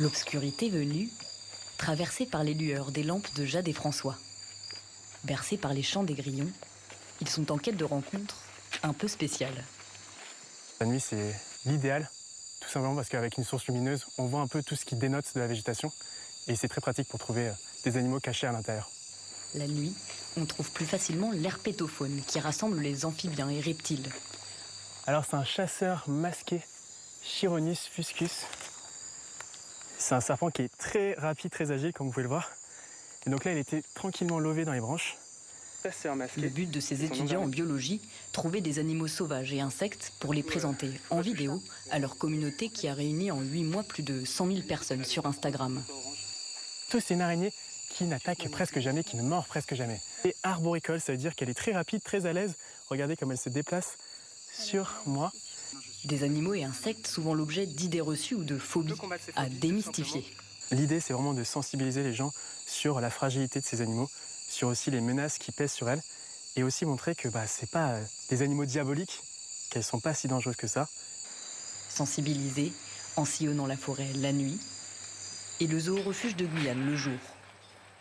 L'obscurité venue, traversée par les lueurs des lampes de Jade et François. Bercés par les chants des grillons, ils sont en quête de rencontres un peu spéciales. La nuit, c'est l'idéal, tout simplement parce qu'avec une source lumineuse, on voit un peu tout ce qui dénote de la végétation et c'est très pratique pour trouver des animaux cachés à l'intérieur. La nuit, on trouve plus facilement l'herpétofaune qui rassemble les amphibiens et reptiles. Alors c'est un chasseur masqué, Chironus fuscus. C'est un serpent qui est très rapide, très agile, comme vous pouvez le voir. Et donc là, il était tranquillement lové dans les branches. Le but de ces étudiants en biologie, trouver des animaux sauvages et insectes pour les présenter en vidéo à leur communauté qui a réuni en 8 mois plus de 100 000 personnes sur Instagram. C'est une araignée qui n'attaque presque jamais, qui ne mord presque jamais. Et arboricole, ça veut dire qu'elle est très rapide, très à l'aise. Regardez comme elle se déplace sur moi. Des animaux et insectes souvent l'objet d'idées reçues ou de phobies à démystifier. L'idée, c'est vraiment de sensibiliser les gens sur la fragilité de ces animaux, sur aussi les menaces qui pèsent sur elles, et aussi montrer que ce n'est pas des animaux diaboliques, qu'elles ne sont pas si dangereuses que ça. Sensibiliser en sillonnant la forêt la nuit et le zoo-refuge de Guyane le jour.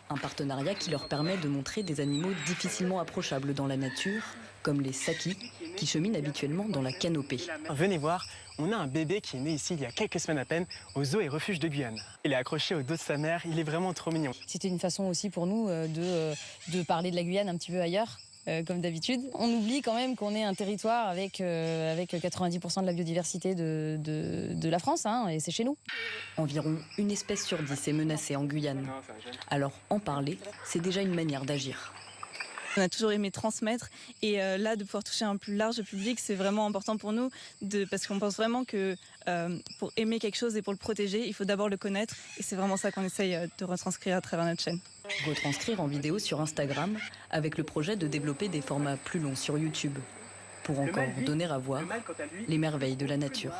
Un partenariat qui leur permet de montrer des animaux difficilement approchables dans la nature, comme les sakis, qui cheminent habituellement dans la canopée. Venez voir, on a un bébé qui est né ici il y a quelques semaines à peine, au zoo et refuge de Guyane. Il est accroché au dos de sa mère, il est vraiment trop mignon. C'était une façon aussi pour nous de parler de la Guyane un petit peu ailleurs. Comme d'habitude. On oublie quand même qu'on est un territoire avec 90% de la biodiversité de la France, et c'est chez nous. Environ une espèce sur 10 est menacée en Guyane. Alors en parler, c'est déjà une manière d'agir. On a toujours aimé transmettre et là, de pouvoir toucher un plus large public, c'est vraiment important pour nous parce qu'on pense vraiment que pour aimer quelque chose et pour le protéger, il faut d'abord le connaître et c'est vraiment ça qu'on essaye de retranscrire à travers notre chaîne. Retranscrire en vidéo sur Instagram avec le projet de développer des formats plus longs sur YouTube pour encore donner à voir les merveilles de la nature.